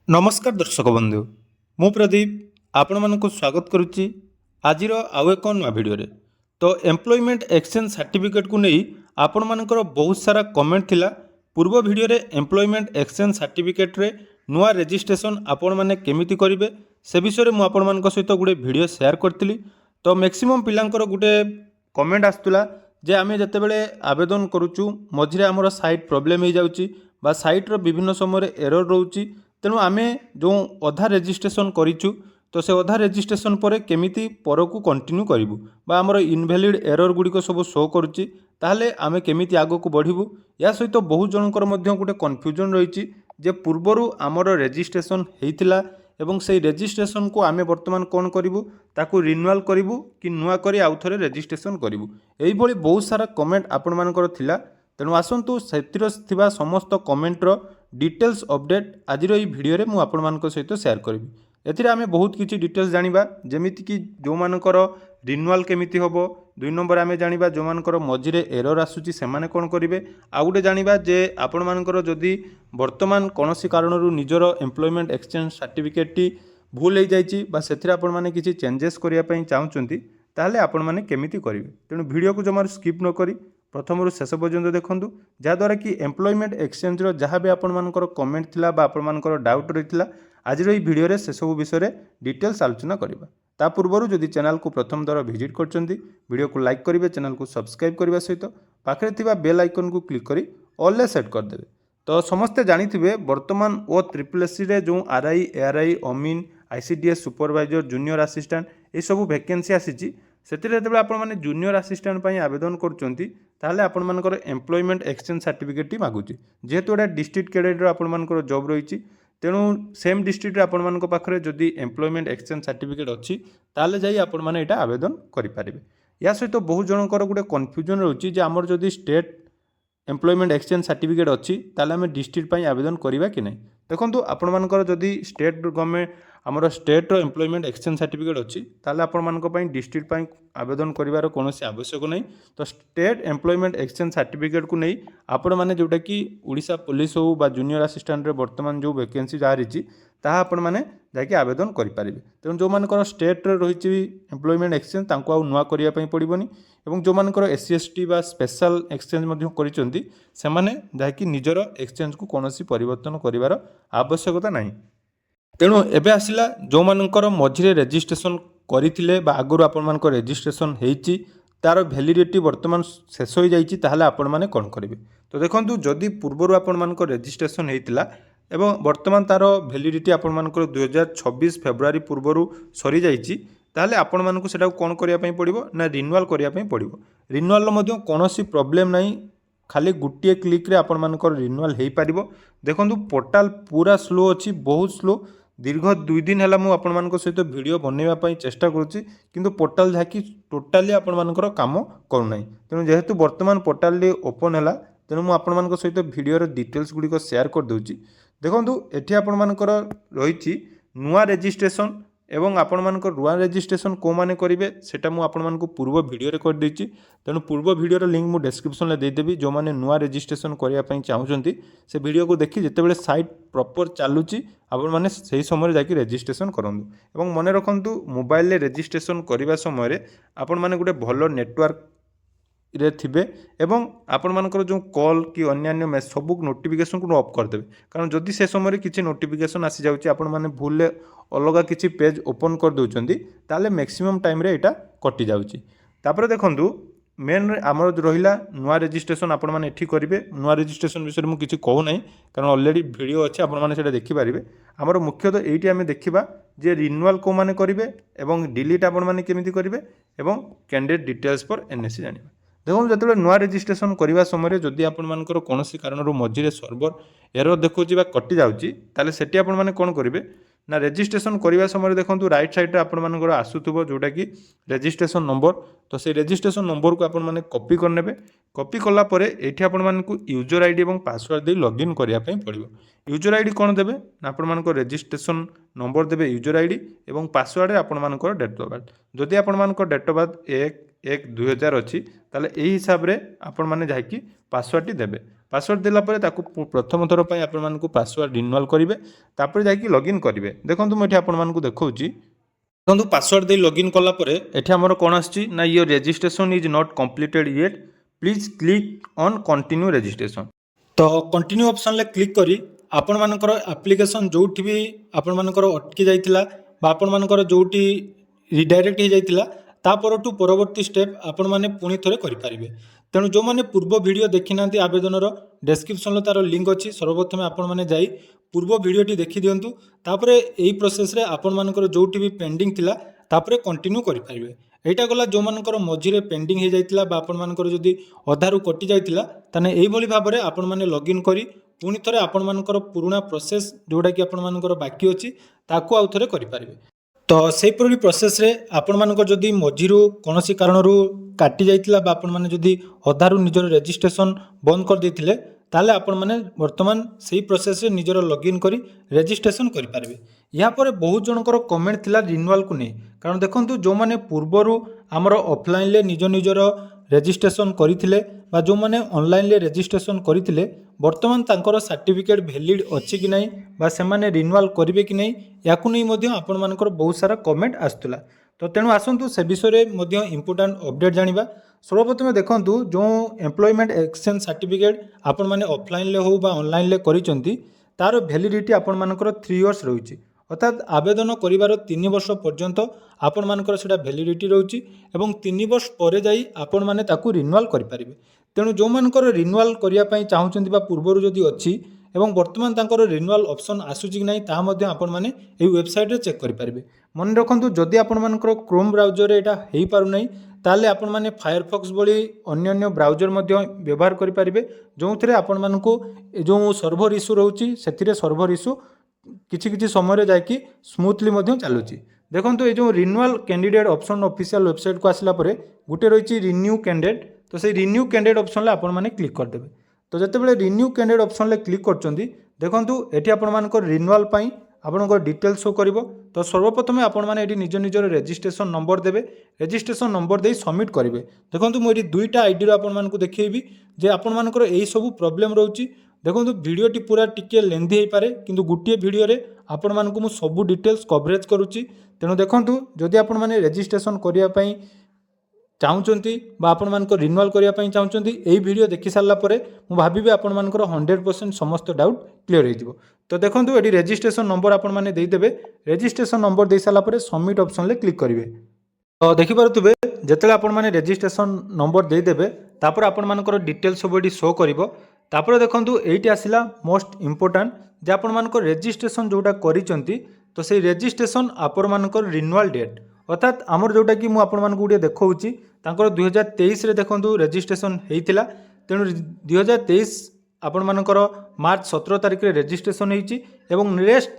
नमस्कार दर्शक बंधु मु प्रदीप आपण मानक स्वागत करुच्ची आज आउ एक नुआ भिडियो तो एम्प्लॉयमेंट एक्सचेंज सर्टिफिकेट को नहीं आपण मानकर बहुत सारा कमेंट थिला पूर्व भिडियो रे एम्प्लॉयमेंट एक्सचेंज सर्टिफिकेट रे नुआ रजिस्ट्रेशन आपण माने केमिति करिवे से विषय में आपण मानक सहित गोटे भिडियो शेयर करथिली। तो मैक्सिमम पिलांकर गोटे कमेंट आसुला जे आमे जतेबेले आवेदन करूचु मझिरे हमर साइट प्रॉब्लम हो जाउची बा साइट रो विभिन्न समय एरर रोची तेणु आमे जो अधा रेजिस्ट्रेशन करिचु तो से अधा रेजिस्ट्रेशन पर केमिति परकू कंटिन्यू करूँ बा आमर इनभैलिड एरर गुड़िक सब शो करुच्ची ताहले आमे केमिति आगक बढ़िबू या सहित बहुत जनकर मध्य गोटे कन्फ्यूजन रही जे पूर्वरु आमर रेजिस्ट्रेशन होइतिला एवं से रेजिस्ट्रेशन को आमे वर्तमान कौन करूँ ताकू रिन्यूअल करूँ कि नुआ करी आउ थरे रेजिस्ट्रेशन करूँ यही बहुत सारा कमेंट आपण मानकर थिला। तेणु आसतु से समस्त कमेंटर डिटेल्स अपडेट आज भिडियो मु आपण मानक सहित शेयर करी एथिरे आमे बहुत किछि डिटेल्स जानिबा जेमिति कि जो मानकर रिन्यूअल केमिति होबो दुई नंबर आमे जानिबा जो मानकर मझिरे एरर आसुची से माने कोन करिवे आ गुटे जानिबा जे आपण मानकर जदि वर्तमान कोनोसी कारणरू निजर एम्प्लॉयमेंट एक्सचेंज सर्टिफिकेट टी भूल हो जाइछि बा सेथिरे आपण माने किछि चेंजेस करिया पई चाहुचंती ताहले आपण माने केमिति करिवे। तेणु भिडियो को जमार स्किप न करी प्रथम शेष पर्यंत देखूँ जहाद्वारा कि एम्प्लॉयमेंट एक्सचेंज जहाँ भी आपण मानकर कमेंट थिला बा आपण मानकर डाउट रही आज ये भिडियो से सब विषय डिटेल्स आलोचना करबा। ता पूर्व जदि चैनल को प्रथम दर विजिट करछंती वीडियो को लाइक करेंगे चैनल को सब्सक्राइब करने सहित पाखे थिबा बेल आइकन को क्लिक करी ऑल ले सेट करदेवे। तो समस्ते जानिथिबे वर्तमान ओ ट्रिपल सी रे जो आरआई एआरआई अमीन आईसीडीएस सुपरवाइजर जूनियर असिस्टेंट ये सब वैकेंसी आसीची सेतिरे जेतेबेले आपण माने जूनियर असिस्टेंट पई आवेदन करूचंती ताहले आपण मानकर एम्प्लॉयमेंट एक्सचेंज सर्टिफिकेट टी मागुची जेहेतु एटा डिस्ट्रिक्ट कैडर रो आपण मानकर जॉब रहिची तेणु सेम डिस्ट्रिक्ट रे आपण मानक पाखरे जदि एम्प्लॉयमेंट एक्सचेंज सर्टिफिकेट अछि ताहले जाई आपण माने एटा आवेदन करि पारिबे। या सहित बहुत जनकर गुटे कन्फ्यूजन रहउची जे हमर जदि स्टेट एम्प्लॉयमेंट एक्सचेंज सर्टिफिकेट अच्छी ताले आम डिस्ट्रिक्ट पर आवेदन करवा कि नहीं देखो आपण मानकर जदि स्टेट गवर्नमेंट आमर स्टेट एम्प्लॉयमेंट एक्सचेंज सर्टिफिकेट अच्छी ताले आपण मानक पई डिस्ट्रिक्ट पर आवेदन करिवार कोनोसी आवश्यक नहीं। तो स्टेट एम्प्लॉयमेंट एक्सचेंज सर्टिफिकेट को नहीं आपण माने जोटा कि ओडिशा पुलिस हो बा जूनियर असिस्टेंट रे वर्तमान जो वैकेंसी बाहरी ताहा आपण माने जाकि आवेदन करि पारिबे। तेणु जो मानकर स्टेट रे रही एम्प्लॉयमेंट एक्सचेंज तांको आ नुआ करिया पई पड़िबोनी एवं जो मानकर एससी एसटी बा स्पेशल एक्सचेंज मध्य करिसंती से माने जाकि निजर एक्सचेंज को कोनोसी परिवर्तन करिवार आवश्यकता नहीं। तेणु एबे आसिला जो मानकर मझिरे रजिस्ट्रेशन करथिले बा आगुर आपण मानकर रजिस्ट्रेशन हेइची तार वैलिडिटी वर्तमान शेष हो जाइछि ताहले आपण माने कोन करिवे। तो देखंतु जदि पूर्वरु आपण मानकर रजिस्ट्रेशन हेइतिला एवं वर्तमान तार वैलिडिटी आपण मानकर 2026 फेब्रुआरी पूर्वरु सरी जाइछि ताहले आपण मानकु सेटा कोन करिया पई पड़िबो ना रिन्यूअल करिया पई पड़िबो। रिन्यूअल मध्य कोनोसी प्रॉब्लम नाही खाली गुटिए क्लिक रे आपण मानकर रिन्यूअल हेइ पारिबो। देखंतु पोर्टल पूरा स्लो अछि बहुत स्लो दीर्घ 2 दिन है मुझे आपण मान सहित वीडियो बनवाई चेष्टा करुच्ची किंतु पोर्टाल जहाँकि टोटाली आपण मानकर काम करूना। तेणु जेहेतु वर्तमान पोर्टाल ओपन है तेणु मुझे आपण मान सहित वीडियो डिटेल्स गुड़िक शेयर करदे। देखो ये आपण मानकर रही नुआ रजिस्ट्रेशन एवं आपण मानकर नुआ रजिस्ट्रेशन को माने करेंगे सेटा मु आपण मानक पूर्व वीडियो रे कर देछि। तेणु पूर्व वीडियो लिंक मु डिस्क्रिप्शन में देदेवी जो माने नुआ रजिस्ट्रेशन करने चाहूँगी से वीडियो को देखी जितेबाला साइट प्रॉपर चलुची आपण माने सही समय जाकि रजिस्ट्रेशन करंतु एवं मन रखंतु मोबाइल रे रजिस्ट्रेशन करने समय आपण माने गोटे भल नेटवर्क रे थिबे एवं आपण मानकर जो कॉल कि अन्य सब नोटिफिकेशन को ऑफ करदेवे कारण जदि से समय किसी नोटिफिकेशन आसी जाउची आपण माने भूल अलग किसी पेज ओपन कर दउचंदी ताले मैक्सिमम टाइम रे एटा कटि जाउची। तापर देखंतु मेन आमर रहिला नुआ रजिस्ट्रेशन आपण माने एठी करिवे नुआ रजिस्ट्रेशन विषय मु किछि कहू नै कारण ऑलरेडी वीडियो अछि आपण माने सेटा देखि पारिबे। आमर मुख्यतः एठी आमे देखिबा जे रिन्यूअल को माने करिवे एवं डिलीट आपण माने केमिति करिवे एवं कैंडिडेट डिटेल्स पर एनएससी जानिबा। देखो जो नुआ रजिस्ट्रेशन करने समय जदि आपंकर कौन कारण मझे सर्वर एरर देखा कटि जाऊँगी ताले सेठी आपण माने कौन करेंगे ना रजिस्ट्रेशन करने समय देखो राइट साइड आपंकर आसूब जोटा कि रजिस्ट्रेशन नंबर तो से रजिस्ट्रेशन नंबर को आपण माने कॉपी करने कॉपी कलापर ये आपण मानक यूजर आईडी और पासवर्ड दे लॉगिन करने पड़ो। यूजर आईडी कौन देवे ना आपण रजिस्ट्रेशन नंबर देवे यूजर आईडी और पासवर्ड आपण मानकर डेट ऑफ बर्थ जदि आपण मानकर डेट ऑफ बर्थ 1/1/2000 अच्छी ताले यही हिसाब रे आपण माने जाकि पासवर्ड टी देबे। पासवर्ड देला परे ताकू प्रथम थर पर आपण पासवर्ड रिन्यूअल करेंगे तापर जाकि लॉगिन करेंगे। देखो मुझे आपण देखुची देखो पासवर्ड दे लॉगिन कलापर ये आमर कौन आना your registration is not completed yet please click on continue registration. तो कंटिन्यू ऑप्शन क्लिक करी आपण मानकर एप्लिकेशन जो भी आपण मानकर अटकी जाइतिला बा आपण मानकर जोटी रिडायरेक्ट हो जाइतिला तापरठू परवर्ती स्टेप आपण माने पुणी थरे करि परिबे। तेणु जो माने पूर्व वीडियो देखि नांती आवेदनर डिस्क्रिप्शन तार लिंक अच्छी सर्वप्रथम आपण माने जाई पूर्व वीडियोटी देखि दियंतु तापरे एई प्रोसेस रे आपण मानकर जोटी भी पेंडिंग थिला तापरे कंटिन्यू करि परिबे। एटा गला जो मानकर मझिरे पेंडिंग हो जाइतिला बा आपण मानकर जदी अधारु कटि जाइतिला ताने एई भली भाबरे आपण माने लॉगिन करी पुणी थरे आपण मानकर पुराना प्रोसेस जोडा कि आपण मानकर बाकी अछि ताकू आउ थरे करि परिबे। तो सेहीपरि प्रोसेस रे आपण मानकर जदी मझिरु कोनोसी कारणरू काटि जाइतिला बा आपण माने जदी अधारु निजर रजिस्ट्रेशन बंद कर देथिले ताले आपण माने वर्तमान सेही प्रोसेस रे निजर लॉगिन करी रजिस्ट्रेशन करि पारबे। या परे बहुत जनकर कमेंट थिला रिन्यूअल को नै कारण देखंतु जो माने पूर्वरु हमर ऑफलाइन ले निज निजर रजिस्ट्रेशन करिथिले बा जो माने ऑनलाइन ले रजिस्ट्रेशन करिथिले वर्तमान तांकर सर्टिफिकेट वैलिड अछि कि नै बा से माने रिन्यूअल करिवे कि नै याकु नै मध्य आपण मानकर बहुत सारा कमेंट आस्तुला। तो तेणु आसतु से विषय में इंपोर्टाट अपडेट जानिबा। सर्वप्रथम देखंतु जो एम्प्लॉयमेंट एक्सचेंज सर्टिफिकेट आपण माने ऑफलाइन ले हो बा ऑनलाइन ले करिसंती तार वैलिडिटी आपण मानकर 3 इयर्स रहुची अर्थात आवेदन करिवार 3 वर्ष पर्यंत आपण मानकर सेटा वैलिडिटी रहउची एवं 3 वर्ष परे जाई आपण माने ताकू रिन्यूअल करि परिबे। तेणु जो मानकर रिन्यूअल करिया पई चाहुचंती बा पूर्वरु जदी अछि एवं वर्तमान तांकर रिन्यूअल ऑप्शन आसुची कि नै ता मध्ये आपण माने एई वेबसाइट रे चेक करि परिबे। मन रखंतु जदी आपण मानकर क्रोम ब्राउजर रे एटा हेई पारु नै ताले आपण माने फायरफॉक्स भली अन्य ब्राउजर मध्ये व्यवहार करि परिबे जोंथरे आपण मानकू जो सर्वर इश्यू रहउची सेथिरे सर्वर इश्यू किछि किछि समय रे जाकी स्मूथली मध्ये चालुची। देखंतु ए जो renewal candidate option official website को आसिला परे गुटे रहिची रिन्यू कैंडिडेट तो से रिन्यू कैंडिडेट ऑप्शन ले आपण माने क्लिक कर देबे। तो जते बेले रिन्यू कैंडिडेट ऑप्शन ले क्लिक करचंदी देखंतु एठी आपण मानकर रिन्यूअल पई आपनकर डिटेल्स शो करिवो। तो सर्वप्रथम आपण माने एठी निज निजर रजिस्ट्रेशन नंबर देबे रजिस्ट्रेशन नंबर दे सबमिट करिवे। देखंतु मो एठी दुईटा आईडी रो आपण मानकू देखैबी जे आपण मानकर एई सब प्रॉब्लम रहउची। देखंतु वीडियोटी पूरा टिके लेंथी हे पारे किंतु गुटिए वीडियो रे आपण मानकू मु सब डिटेल्स कवरेज करूची। तेणु देखंतु जदि आपण माने रजिस्ट्रेशन करिया पई चाहूँगी बा आपण मानक रिन्यूअल करिया पई चाहूँगी एई वीडियो देखि सारला परे मु भाबिबे आपण मानकर 100% समस्त डाउट क्लियर हो। तो देखंतु एडी रजिस्ट्रेशन नंबर आपण माने देई देबे रजिस्ट्रेशन नंबर दे सारला परे सबमिट ऑप्शन ले क्लिक करिवे। तो देखि पारुतबे जेतेले आपण माने रजिस्ट्रेशन नंबर दे देबे तापर आपण मानकर डिटेल्स सब एडी शो करिवो। तापर देखंतु एइटी आसिला मोस्ट इंपोर्टेंट जे आपण मानकर रजिस्ट्रेशन जोटा करिसंती तो सेई रजिस्ट्रेशन आपण मानकर रिन्यूअल डेट अर्थात आमर जोटा कि मु आपण मानकू गुटे देखौची तांकर 2023 रे देखंतु रजिस्ट्रेशन हेइतिला। तेणु 2023 आपण मानकर मार्च 17 तारिख रे रजिस्ट्रेशन हेइची एवं नेक्स्ट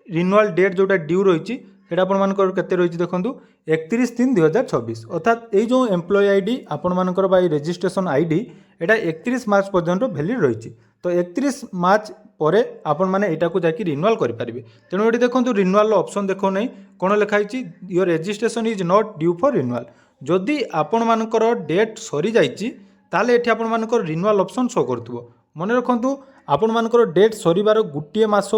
रिन्यूअल डेट जोटा ड्यू रहिची सेटा आपण मानकर केते रहिची देखंतु 31/3/2026 अर्थात ए जो एम्प्लॉय आईडी आपण मानकर बाय रजिस्ट्रेशन आईडी एटा 31 मार्च पर्यंत वैलिड रहिची। तो 31 मार्च परे आपण माने एटा को जाकी रिन्यूअल करि परिबे। तेणु एटी देखंतु रिन्यूअल ऑप्शन देखो नै कोन लिखाइची your registration is not due for renewal. जदि आपण मानकर डेट सरी जाइची ताले एठी आपण मानकर रिन्यूअल ऑप्शन शो करथुबो। मन रखंतु आपण मानकर डेट सरीबार गुटिए मास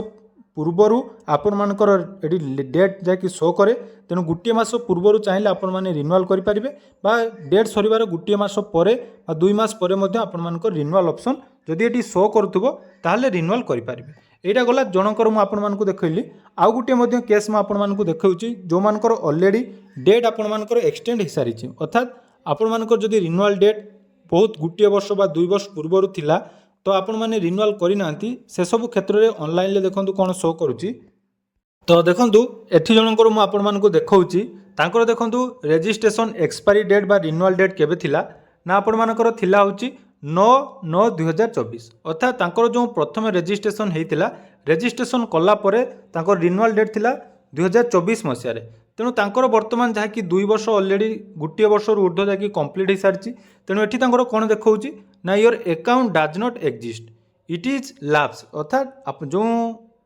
पूर्वरु आपण मानकर एटी डेट जाकी शो करे। तेणु गुटिए मास पूर्वरु चाहिले आपण माने रिन्यूअल करि परिबे बा डेट सरीबार गुटिए मास परे बा 2 मास परे मध्ये आपण मानकर रिन्यूअल ऑप्शन जदि एटी शो करथुबो ताले रिन्यूअल करि परिबे। एटा गला जनकर मु आपण मानकू देखैली। आउ गुटे मध्ये केस मु आपण मानकू देखौची जो मानकर ऑलरेडी डेट आपण मानकर एक्सटेंड हे सारिची अर्थात आपण मानकर जदि रिन्यूअल डेट बहुत गुटिए वर्ष बा 2 वर्ष पूर्वरु थिला तो आपण माने रिन्यूअल करि नांती से सब क्षेत्र रे ऑनलाइन ले देखंतु कोन शो करूची। तो देखंतु एठी जनकर मु आपण मानकू देखौची तांकर देखंतु रजिस्ट्रेशन एक्सपायरी डेट बा रिन्यूअल डेट केबे थिला ना आपण मानकर थिला होची 9/9/2024 अर्थात तांकर जो प्रथम रजिस्ट्रेशन हेइतिला रजिस्ट्रेशन कला परे तांकर रिन्यूअल डेट थिला 2024 मसिया रे। तेणु तांकर वर्तमान जहा कि 2 वर्ष ऑलरेडी गुटिए वर्ष ऊर्ध्व जाकि कंप्लीट हो सारी। तेणु एठी तांकर कोन देखौची ना your account does not exist it is lapse अर्थात जो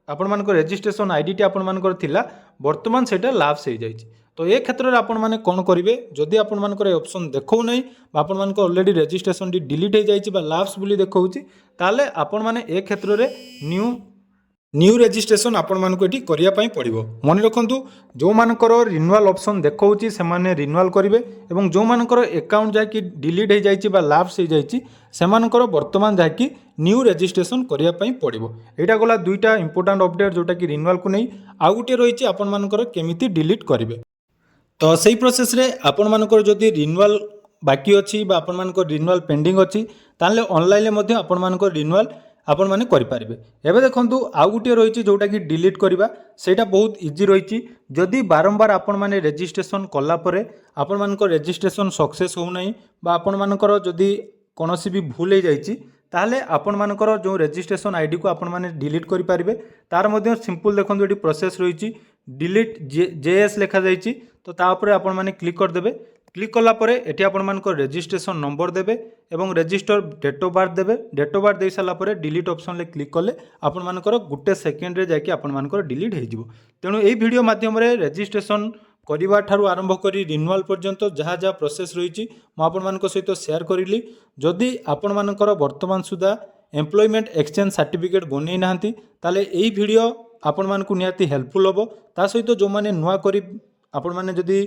ଆପଣମାନଙ୍କ ରେଜିଷ୍ଟ୍ରେସନ୍ ଆଇଡ଼ିଟି ଆପଣମାନଙ୍କର ଥିଲା ବର୍ତ୍ତମାନ ସେଇଟା ଲାପ୍ସ ହେଇଯାଇଛି। ତ ଏ କ୍ଷେତ୍ରରେ ଆପଣମାନେ କ'ଣ କରିବେ, ଯଦି ଆପଣମାନଙ୍କର ଏ ଅପସନ୍ ଦେଖାଉନାହିଁ ବା ଆପଣମାନଙ୍କ ଅଲରେଡ଼ି ରେଜିଷ୍ଟ୍ରେସନ୍ଟି ଡିଲିଟ୍ ହେଇଯାଇଛି ବା ଲାପ୍ସ ବୋଲି ଦେଖାଉଛି, ତାହେଲେ ଆପଣମାନେ ଏ କ୍ଷେତ୍ରରେ ନ୍ୟୁ ରେଜିଷ୍ଟ୍ରେସନ୍ ଆପଣମାନଙ୍କୁ ଏଠି କରିବା ପାଇଁ ପଡ଼ିବ। ମନେ ରଖନ୍ତୁ, ଯେଉଁମାନଙ୍କର ରିନ୍ୟୁଆଲ୍ ଅପସନ୍ ଦେଖାଉଛି ସେମାନେ ରିନ୍ୟୁଆଲ୍ କରିବେ ଏବଂ ଯେଉଁମାନଙ୍କର ଆକାଉଣ୍ଟ ଯାହାକି ଡିଲିଟ୍ ହେଇଯାଇଛି ବା ଲାପ୍ସ ହେଇଯାଇଛି ସେମାନଙ୍କର ବର୍ତ୍ତମାନ ଯାହାକି ନ୍ୟୁ ରେଜିଷ୍ଟ୍ରେସନ୍ କରିବା ପାଇଁ ପଡ଼ିବ। ଏଇଟା ଗଲା ଦୁଇଟା ଇମ୍ପୋର୍ଟାଣ୍ଟ ଅପଡେଟ୍ ଯେଉଁଟାକି ରିନ୍ୟୁଆଲ୍କୁ ନେଇ। ଆଉ ଗୋଟିଏ ରହିଛି ଆପଣମାନଙ୍କର କେମିତି ଡିଲିଟ୍ କରିବେ। ତ ସେଇ ପ୍ରୋସେସ୍ରେ ଆପଣମାନଙ୍କର ଯଦି ରିନ୍ୟୁଆଲ୍ ବାକି ଅଛି ବା ଆପଣମାନଙ୍କର ରିନ୍ୟୁଆଲ୍ ପେଣ୍ଡିଂ ଅଛି ତାହେଲେ ଅନଲାଇନ୍ରେ ମଧ୍ୟ ଆପଣମାନଙ୍କର ରିନ୍ୟୁଆଲ୍ ଆପଣମାନେ କରିପାରିବେ। ଏବେ ଦେଖନ୍ତୁ ଆଉ ଗୋଟିଏ ରହିଛି ଯେଉଁଟାକି ଡିଲିଟ୍ କରିବା, ସେଇଟା ବହୁତ ଇଜି ରହିଛି। ଯଦି ବାରମ୍ବାର ଆପଣମାନେ ରେଜିଷ୍ଟ୍ରେସନ୍ କଲା ପରେ ଆପଣମାନଙ୍କର ରେଜିଷ୍ଟ୍ରେସନ୍ ସକ୍ସେସ୍ ହେଉନାହିଁ ବା ଆପଣମାନଙ୍କର ଯଦି କୌଣସି ବି ଭୁଲ ହେଇଯାଇଛି ତାହେଲେ ଆପଣମାନଙ୍କର ଯେଉଁ ରେଜିଷ୍ଟ୍ରେସନ୍ ଆଇଡ଼ିକୁ ଆପଣମାନେ ଡିଲିଟ୍ କରିପାରିବେ। ତାର ମଧ୍ୟ ସିମ୍ପଲ୍ ଦେଖନ୍ତୁ ଏଠି ପ୍ରୋସେସ୍ ରହିଛି, ଡିଲିଟ୍ ଜେଏସ୍ ଲେଖାଯାଇଛି। ତ ତା ଉପରେ ଆପଣମାନେ କ୍ଲିକ୍ କରିଦେବେ। କ୍ଲିକ୍ କଲା ପରେ ଏଠି ଆପଣମାନଙ୍କର ରେଜିଷ୍ଟ୍ରେସନ୍ ନମ୍ବର ଦେବେ ଏବଂ ରେଜିଷ୍ଟର ଡେଟ୍ ଅଫ୍ ବାର୍ଥ ଦେବେ। ଡେଟ୍ ଅଫ୍ ବାର୍ଥ ଦେଇ ସାରିଲା ପରେ ଡିଲିଟ୍ ଅପସନ୍ରେ କ୍ଲିକ୍ କଲେ ଆପଣମାନଙ୍କର ଗୋଟେ ସେକେଣ୍ଡରେ ଯାଇକି ଆପଣମାନଙ୍କର ଡିଲିଟ୍ ହେଇଯିବ। ତେଣୁ ଏହି ଭିଡ଼ିଓ ମାଧ୍ୟମରେ ରେଜିଷ୍ଟ୍ରେସନ୍ କରିବା ଠାରୁ ଆରମ୍ଭ କରି ରିନ୍ୟୁଆଲ୍ ପର୍ଯ୍ୟନ୍ତ ଯାହା ଯାହା ପ୍ରୋସେସ୍ ରହିଛି ମୁଁ ଆପଣମାନଙ୍କ ସହିତ ସେୟାର କରିଲି। ଯଦି ଆପଣମାନଙ୍କର ବର୍ତ୍ତମାନ ସୁଦ୍ଧା ଏମ୍ପ୍ଲୟମେଣ୍ଟ ଏକ୍ସଚେଞ୍ଜ ସାର୍ଟିଫିକେଟ୍ ବନେଇ ନାହାନ୍ତି ତାହେଲେ ଏହି ଭିଡ଼ିଓ ଆପଣମାନଙ୍କୁ ନିହାତି ହେଲ୍ପଫୁଲ୍ ହେବ। ତା ସହିତ ଯେଉଁମାନେ ନୂଆ କରି ଆପଣମାନେ ଯଦି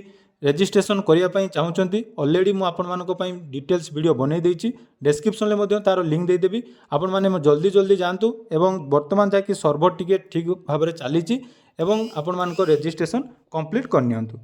ରେଜିଷ୍ଟ୍ରେସନ୍ କରିବା ପାଇଁ ଚାହୁଁଛନ୍ତି, ଅଲରେଡ଼ି ମୁଁ ଆପଣମାନଙ୍କ ପାଇଁ ଡିଟେଲ୍ସ ଭିଡ଼ିଓ ବନେଇ ଦେଇଛି। ଡେସ୍କ୍ରିପ୍ସନ୍ରେ ମଧ୍ୟ ତାର ଲିଙ୍କ୍ ଦେଇଦେବି। ଆପଣମାନେ ଜଲ୍ଦି ଯାଆନ୍ତୁ ଏବଂ ବର୍ତ୍ତମାନ ଯାହାକି ସର୍ଭର ଟିକେ ଠିକ୍ ଭାବରେ ଚାଲିଛି ଏବଂ ଆପଣମାନଙ୍କ ରେଜିଷ୍ଟ୍ରେସନ୍ କମ୍ପ୍ଲିଟ୍ କରିନିଅନ୍ତୁ।